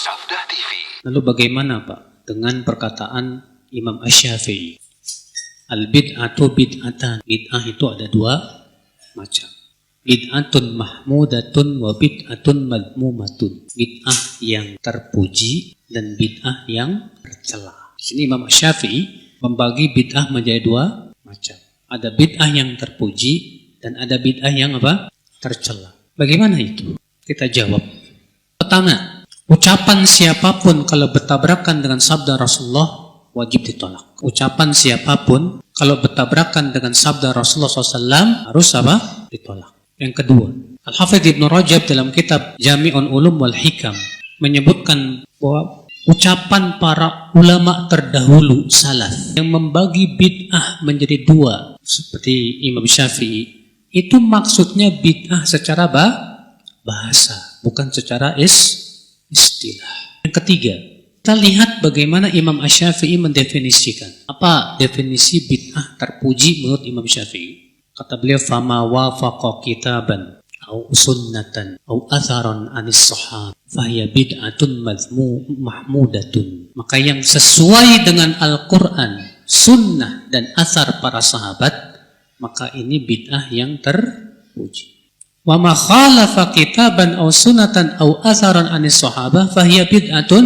Sabda TV. Lalu bagaimana Pak dengan perkataan Imam Asy-Syafi'i? Al-bid'atu bid'atan. Bid'ah itu ada dua macam. Bid'atun mahmudatun wa bid'atun madmumatun. Bid'ah yang terpuji dan bid'ah yang tercela. Di sini Imam Asy-Syafi'i membagi bid'ah menjadi dua macam. Ada bid'ah yang terpuji dan ada bid'ah yang apa? Tercela. Bagaimana itu? Kita jawab. Pertama, ucapan siapapun kalau bertabrakan dengan sabda Rasulullah wajib ditolak. Ucapan siapapun kalau bertabrakan dengan sabda Rasulullah SAW harus apa? Ditolak. Yang kedua, Al-Hafidz Ibnu Rajab dalam kitab Jami'un Ulum wal Hikam menyebutkan bahwa ucapan para ulama terdahulu salaf yang membagi bid'ah menjadi dua seperti Imam Syafi'i, itu maksudnya bid'ah secara bahasa, bukan secara istilah. Yang ketiga, kita lihat bagaimana Imam Asy-Syafi'i mendefinisikan. Apa definisi bid'ah terpuji menurut Imam Syafi'i? Kata beliau, fama wafaqa kitaban au sunnatan au atharan anis sahab fahiya bid'atun mahmudatun. Maka yang sesuai dengan Al-Quran, sunnah dan athar para sahabat, maka ini bid'ah yang terpuji. Wa ma khalafa kitaban aw sunatan aw atharan anis sahabah fahiya bid'atun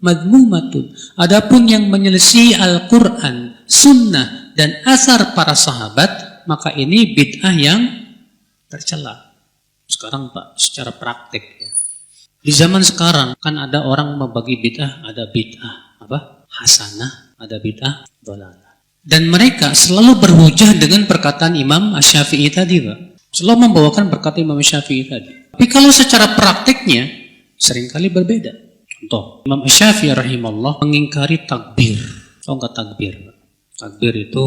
madmumatun. Adapun yang menyelisih Al-Qur'an, sunnah dan athar para sahabat, maka ini bid'ah yang tercela. Sekarang Pak, secara praktik ya. Di zaman sekarang kan ada orang membagi bid'ah, ada bid'ah apa? Hasanah, ada bid'ah dhalalah. Dan mereka selalu berhujah dengan perkataan Imam Asy-Syafi'i tadi, Pak. Selalu membawakan perkataan Imam Syafi'i tadi. Tapi kalau secara praktiknya seringkali berbeda. Contoh, Imam Asy-Syafi'i rahimahullah mengingkari takbir. Tahu nggak takbir? Takbir itu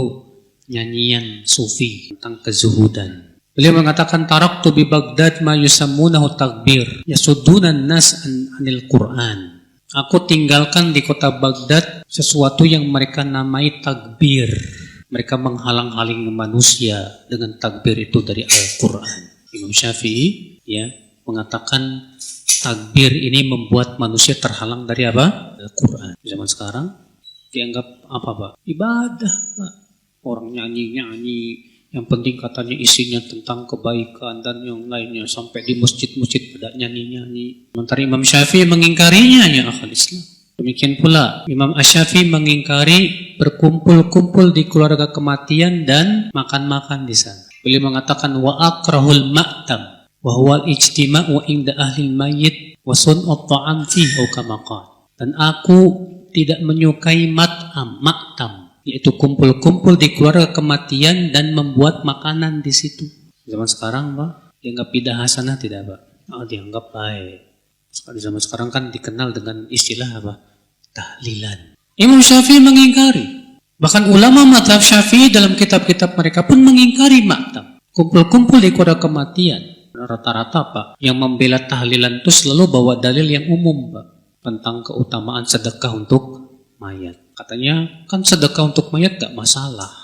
nyanyian sufi tentang kezuhudan. Beliau mengatakan taraktu bi Baghdad ma yusammunahu takbir yasuddunan nas anil Qur'an. Aku tinggalkan di kota Baghdad sesuatu yang mereka namai takbir. Mereka menghalang-halangi manusia dengan takbir itu dari Al-Quran. Imam Syafi'i ya mengatakan takbir ini membuat manusia terhalang dari apa? Al-Quran. Zaman sekarang dianggap apa Pak? Ibadah Pak. Orang nyanyi-nyanyi, yang penting katanya isinya tentang kebaikan dan yang lainnya. Sampai di masjid-masjid pada nyanyi-nyanyi. Sementara Imam Syafi'i mengingkarinya ya akhal Islam. Demikian pula Imam Asy-Syafi'i mengingkari berkumpul-kumpul di keluarga kematian dan makan-makan di sana. Beliau mengatakan wa akrahul ma'tam wa huwa al-ijtima'u inda ahli al-mayyit wa sun'ut ta'am fihi aw kama qala. Dan aku tidak menyukai ma'tam, yaitu kumpul-kumpul di keluarga kematian dan membuat makanan di situ. Zaman sekarang Pak, dianggap bidah hasanah tidak Pak? Oh, dianggap baik. Di zaman sekarang kan dikenal dengan istilah apa? Tahlilan. Imam Syafi'i mengingkari. Bahkan ulama mazhab Syafi'i dalam kitab-kitab mereka pun mengingkari maktab. Kumpul-kumpul di keluarga kematian. Rata-rata Pak, yang membela tahlilan itu selalu bawa dalil yang umum Pak. Tentang keutamaan sedekah untuk mayat. Katanya kan sedekah untuk mayat gak masalah.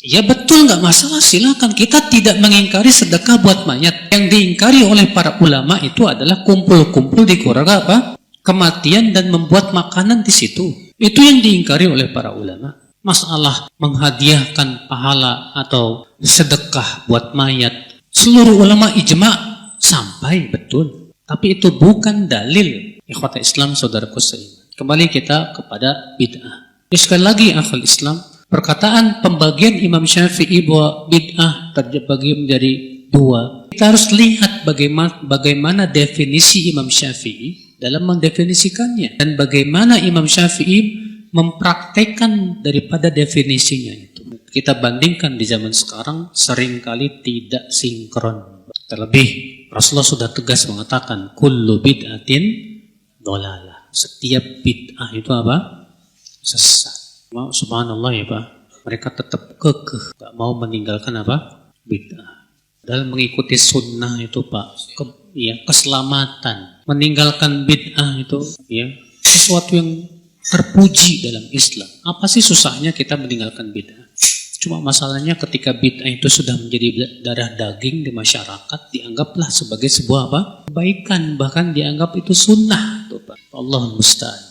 Ya betul gak masalah, silakan. Kita tidak mengingkari sedekah buat mayat. Yang diingkari oleh para ulama itu adalah kumpul-kumpul di keluarga apa? Kematian dan membuat makanan di situ. Itu yang diingkari oleh para ulama. Masalah menghadiahkan pahala atau sedekah buat mayat, seluruh ulama ijma' sampai betul. Tapi itu bukan dalil. Ikhwata Islam saudaraku seiman. Kembali kita kepada bid'ah. Sekali lagi akhul Islam, perkataan pembagian Imam Syafi'i bahwa bid'ah terbagi menjadi dua. Kita harus lihat bagaimana definisi Imam Syafi'i dalam mendefinisikannya dan bagaimana Imam Syafi'i mempraktekkan daripada definisinya itu. Kita bandingkan di zaman sekarang seringkali tidak sinkron. Terlebih Rasulullah sudah tegas mengatakan kullu bid'atin dhalalah. Setiap bid'ah itu apa? Sesat. Subhanallah ya Pak, mereka tetap kekeh, gak mau meninggalkan apa? Bid'ah. Dalam mengikuti sunnah itu Pak, keselamatan. Meninggalkan bid'ah itu ya sesuatu yang terpuji dalam Islam. Apa sih susahnya kita meninggalkan bid'ah? Cuma masalahnya ketika bid'ah itu sudah menjadi darah daging di masyarakat, dianggaplah sebagai sebuah apa? Kebaikan, bahkan dianggap itu sunnah. tuh Pak. Allahul musta'an.